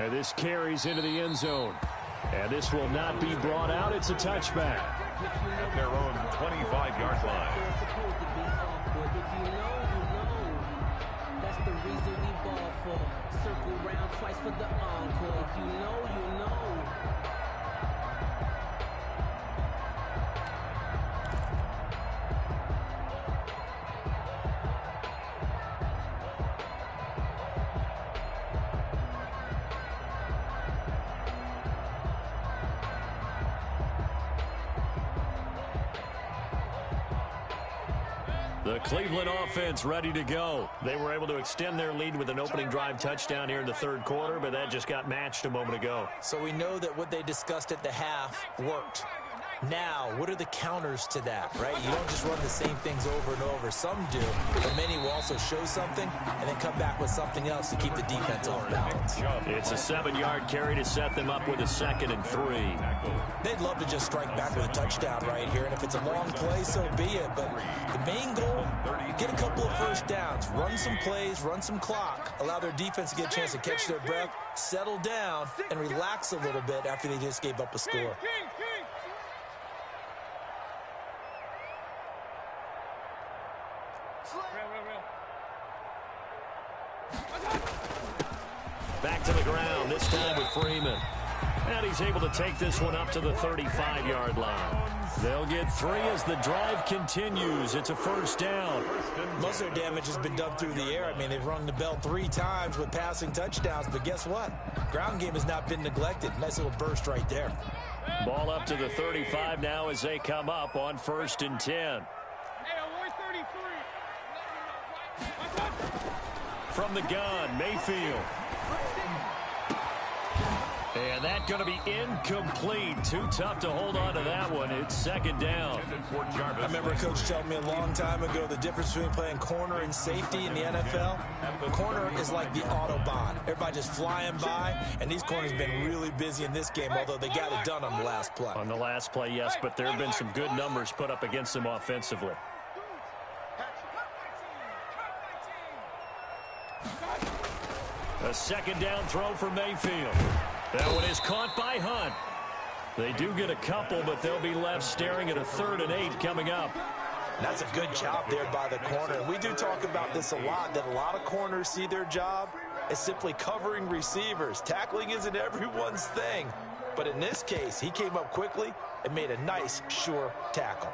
And this carries into the end zone. And this will not be brought out. It's a touchback. At their own 25-yard line. That's the reason we ball for. Circle round twice for the encore. If you know, you know. The Cleveland offense ready to go. They were able to extend their lead with an opening drive touchdown here in the third quarter, but that just got matched a moment ago. So we know that what they discussed at the half worked. Now, what are the counters to that, right? You don't just run the same things over and over. Some do, but many will also show something and then come back with something else to keep the defense off balance. It's a 7-yard carry to set them up with a 2nd and 3. They'd love to just strike back with a touchdown right here, and if it's a long play, so be it. But the main goal, get a couple of first downs, run some plays, run some clock, allow their defense to get a chance to catch their breath, settle down, and relax a little bit after they just gave up a score. Back to the ground, this time with Freeman. And he's able to take this one up to the 35-yard line. They'll get 3 as the drive continues. It's a first down. Most of their damage has been done through the air. I mean, they've rung the bell 3 times with passing touchdowns, but guess what? Ground game has not been neglected. Nice little burst right there. Ball up to the 35 now as they come up on 1st and 10. From the gun, Mayfield. And that's going to be incomplete. Too tough to hold on to that one. It's 2nd down. I remember a coach telling me a long time ago the difference between playing corner and safety in the NFL. Corner is like the Autobahn. Everybody just flying by, and these corners have been really busy in this game, although they got it done on the last play. On the last play, yes, but there have been some good numbers put up against them offensively. A 2nd down throw for Mayfield. That one is caught by Hunt. They do get a couple, but they'll be left staring at a 3rd and 8 coming up. That's a good job there by the corner. And we do talk about this a lot, that a lot of corners see their job as simply covering receivers. Tackling isn't everyone's thing. But in this case, he came up quickly and made a nice, sure tackle.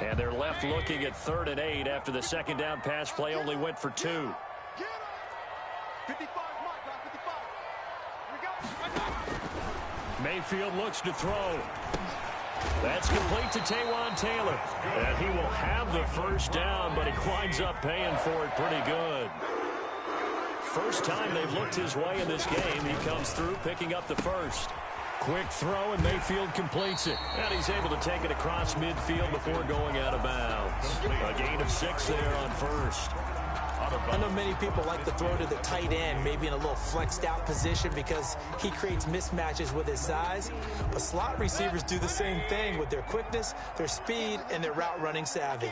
And they're left looking at 3rd and 8 after the 2nd down pass play only went for 2. Mayfield looks to throw. That's complete to Taywan Taylor. And he will have the first down, but he winds up paying for it pretty good. First time they've looked his way in this game. He comes through picking up the first. Quick throw, and Mayfield completes it. And he's able to take it across midfield before going out of bounds. A gain of 6 there on first. I know many people like to throw to the tight end, maybe in a little flexed out position because he creates mismatches with his size. But slot receivers do the same thing with their quickness, their speed, and their route running savvy.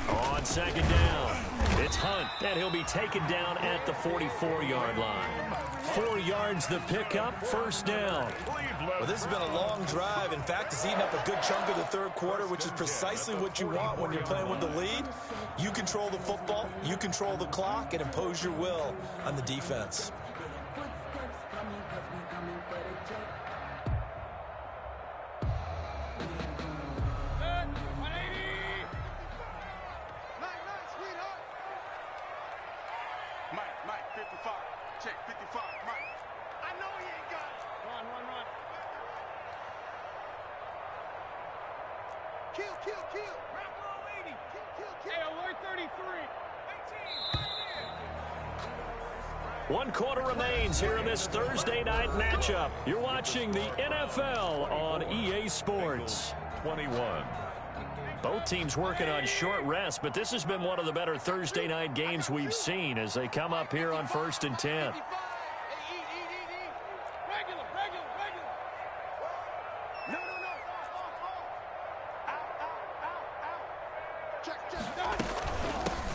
On 2nd down, it's Hunt, and he'll be taken down at the 44-yard line. 4 yards the pickup, first down. Well, this has been a long drive. In fact, it's eaten up a good chunk of the third quarter, which is precisely what you want when you're playing with the lead. You control the football, you control the clock, and impose your will on the defense. One quarter remains here in this Thursday night matchup. You're watching the NFL on EA Sports. 21. Both teams working on short rest, but this has been one of the better Thursday night games we've seen as they come up here on 1st and 10.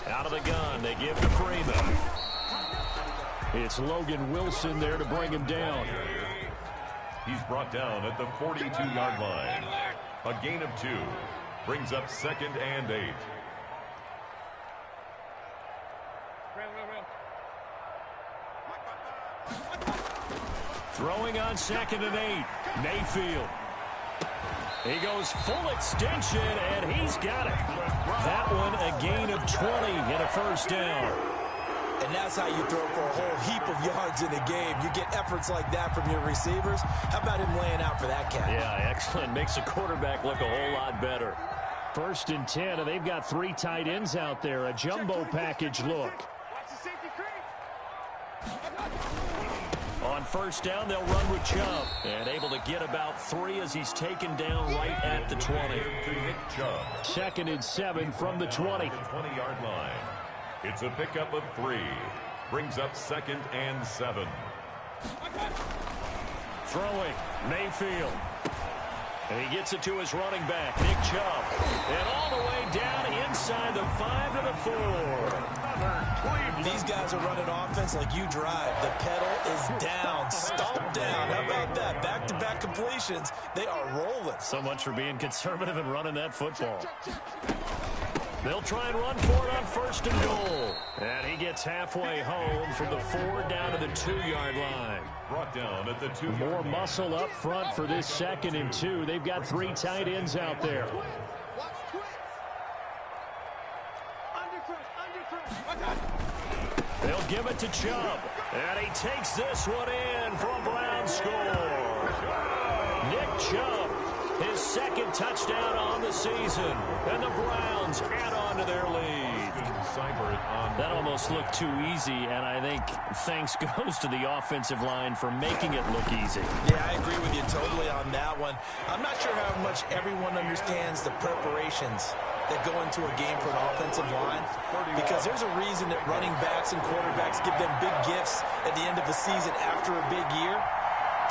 Out of the gun, they give to Freeman. It's Logan Wilson there to bring him down. He's brought down at the 42-yard line. A gain of 2. Brings up 2nd and 8. Throwing on 2nd and 8. Mayfield. He goes full extension, and he's got it. That one a gain of 20 and a first down. And that's how you throw for a whole heap of yards in the game. You get efforts like that from your receivers. How about him laying out for that cat? Yeah, excellent. Makes the quarterback look a whole lot better. 1st and 10, and they've got 3 tight ends out there. A jumbo package look. On 1st down, they'll run with Chubb. And able to get about 3 as he's taken down right at the 20. 2nd and 7 from the 20. 20-yard line. It's a pickup of 3. Brings up 2nd and 7. Throwing, Mayfield. And he gets it to his running back, Nick Chubb. And all the way down inside the 5 to the 4. These guys are running offense like you drive. The pedal is down, stomped down. How about that? Back-to-back completions. They are rolling. So much for being conservative and running that football. They'll try and run for it on 1st and goal. And he gets halfway home from the 4 down to the 2-yard line. Brought down at the 2. More muscle up front for this 2nd and 2. They've got 3 tight ends out there. They'll give it to Chubb. And he takes this one in for a Brown score. Nick Chubb, his 2nd touchdown on the season. And the Browns add on to their lead. That almost looked too easy, and I think thanks goes to the offensive line for making it look easy. Yeah, I agree with you totally on that one. I'm not sure how much everyone understands the preparations that go into a game for an offensive line, because there's a reason that running backs and quarterbacks give them big gifts at the end of the season after a big year.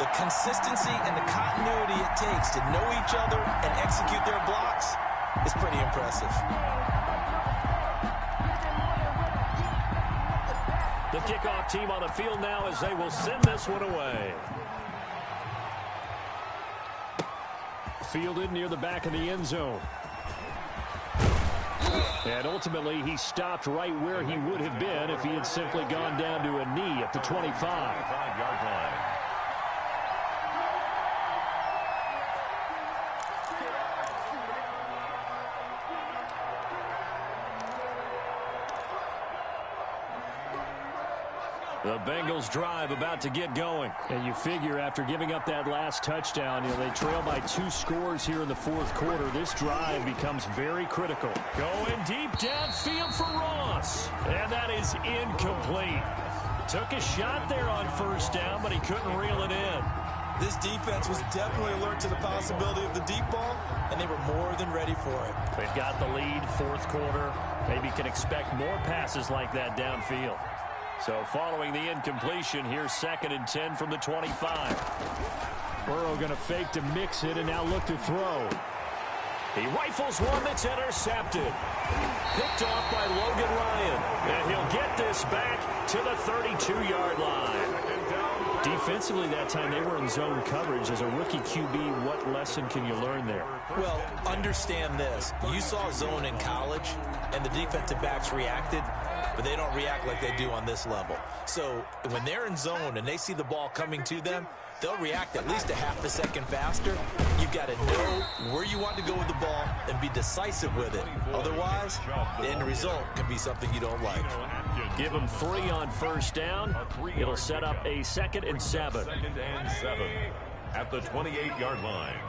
The consistency and the continuity it takes to know each other and execute their blocks is pretty impressive. The kickoff team on the field now as they will send this one away. Fielded near the back of the end zone. And ultimately, he stopped right where he would have been if he had simply gone down to a knee at the 25. 5-yard line. The Bengals drive about to get going. And you figure after giving up that last touchdown, they trail by 2 scores here in the 4th quarter. This drive becomes very critical. Going deep downfield for Ross. And that is incomplete. Took a shot there on 1st down, but he couldn't reel it in. This defense was definitely alert to the possibility of the deep ball, and they were more than ready for it. They've got the lead, 4th quarter. Maybe can expect more passes like that downfield. So following the incompletion, here's 2nd and 10 from the 25. Burrow going to fake to mix it and now look to throw. He rifles one that's intercepted. Picked off by Logan Ryan. And he'll get this back to the 32-yard line. Defensively that time, they were in zone coverage. As a rookie QB, what lesson can you learn there? Well, understand this. You saw zone in college, and the defensive backs reacted, but they don't react like they do on this level. So when they're in zone and they see the ball coming to them, they'll react at least a half a second faster. You've got to know where you want to go with the ball and be decisive with it. Otherwise, the end result can be something you don't like. Give them 3 on 1st down. It'll set up a 2nd and 7. 2nd and 7 at the 28-yard line.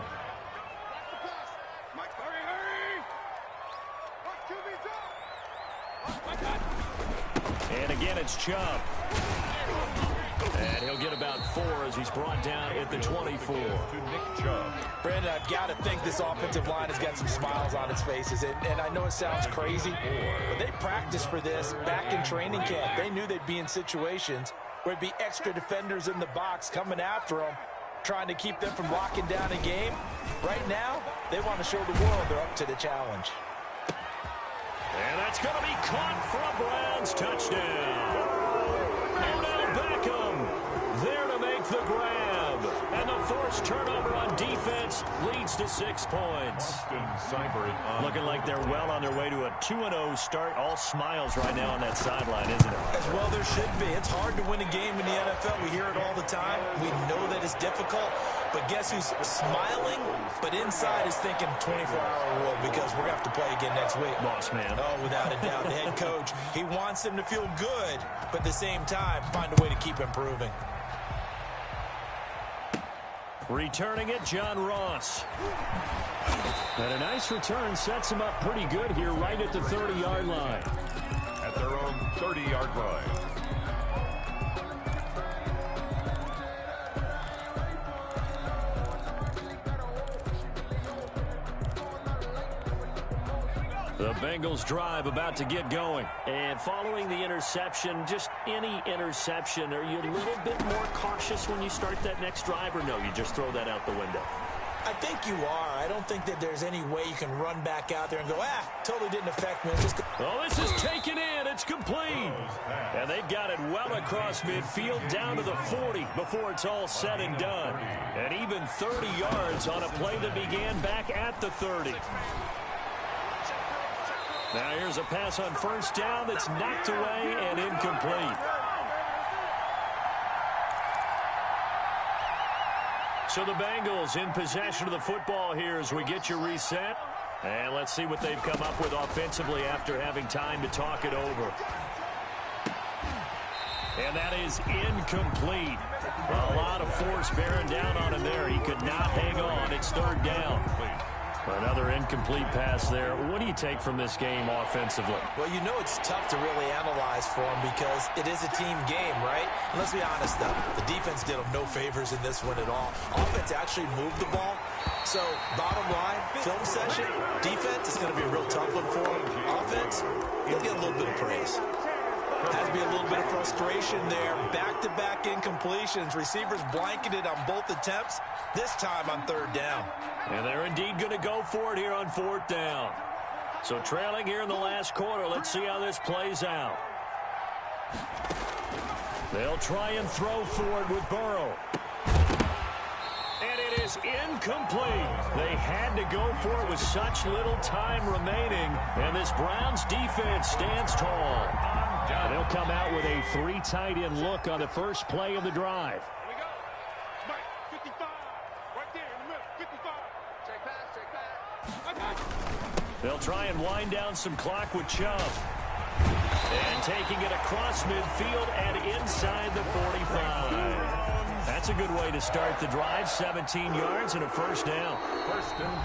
And again, it's Chubb. And he'll get about 4 as he's brought down at the 24. Brandon, I've got to think this offensive line has got some smiles on its faces. And I know it sounds crazy, but they practiced for this back in training camp. They knew they'd be in situations where it'd be extra defenders in the box coming after them, trying to keep them from locking down a game. Right now, they want to show the world they're up to the challenge. And that's going to be caught for a Browns touchdown. Odell Beckham there to make the grab. And the forced turnover on defense leads to 6 points. Looking like they're well on their way to a 2-0 start. All smiles right now on that sideline, isn't it? As well there should be. It's hard to win a game in the NFL. We hear it all the time. We know that it's difficult. But guess who's smiling, but inside is thinking 24-hour rule because we're going to have to play again next week. Boss man. Oh, without a doubt. The head coach, he wants them to feel good, but at the same time, find a way to keep improving. Returning it, John Ross. And a nice return sets him up pretty good here right at the 30-yard line. At their own 30-yard line. The Bengals drive about to get going. And following the interception, just any interception, are you a little bit more cautious when you start that next drive, or no, you just throw that out the window? I think you are. I don't think that there's any way you can run back out there and go, totally didn't affect me. Oh, this is taken in. It's complete. And they've got it well across midfield down to the 40 before it's all said and done. And even 30 yards on a play that began back at the 30. Now here's a pass on first down that's knocked away and incomplete. So the Bengals in possession of the football here as we get you reset. And let's see what they've come up with offensively after having time to talk it over. And that is incomplete. A lot of force bearing down on him there. He could not hang on. It's third down. Another incomplete pass there. What do you take from this game offensively? Well, you know it's tough to really analyze for them because it is a team game, right? And let's be honest, though. The defense did them no favors in this one at all. Offense actually moved the ball. So, bottom line, film session, defense is going to be a real tough one for them. Offense, they'll get a little bit of praise. Has to be a little bit of frustration there. Back-to-back incompletions. Receivers blanketed on both attempts, this time on third down. And they're indeed going to go for it here on fourth down. So trailing here in the last quarter. Let's see how this plays out. They'll try and throw for it with Burrow. And it is incomplete. They had to go for it with such little time remaining. And this Browns defense stands tall. And they'll come out with a 3 tight end look on the first play of the drive. They'll try and wind down some clock with Chubb. And taking it across midfield and inside the 45. That's a good way to start the drive. 17 yards and a first down.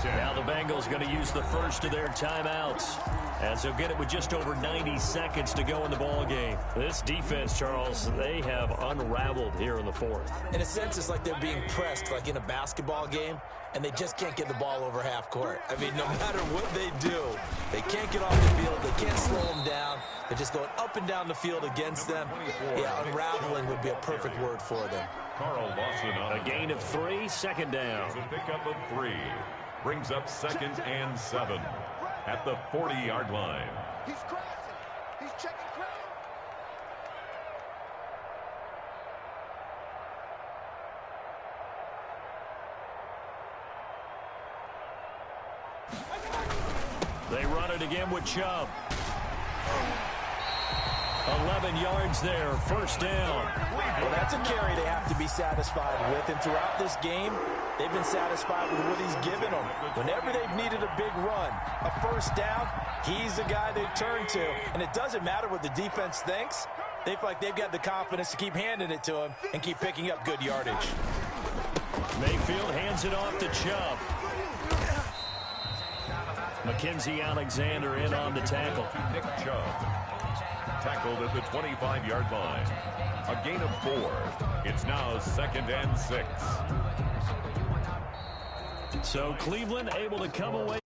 Now the Bengals going to use the first of their timeouts, as they'll get it with just over 90 seconds to go in the ball game. This defense, Charles, they have unraveled here in the fourth. In a sense, it's like they're being pressed like in a basketball game, and they just can't get the ball over half court. I mean, no matter what they do, they can't get off the field. They can't slow them down. They're just going up and down the field against them. Yeah, unraveling would be a perfect word for them. Carl Lawson on a gain of 3, second down. A pickup of 3. Brings up 2nd and 7 at the 40-yard line. He's crossing. He's checking crowd. They run it again with Chubb. 11 yards there, first down. Well, that's a carry they have to be satisfied with, and throughout this game, they've been satisfied with what he's given them. Whenever they've needed a big run, a first down, he's the guy they turn to. And it doesn't matter what the defense thinks. They feel like they've got the confidence to keep handing it to him and keep picking up good yardage. Mayfield hands it off to Chubb. Mackenzie Alexander in on the tackle. Nick Chubb tackled at the 25-yard line. A gain of 4. It's now 2nd and 6. So Cleveland able to come away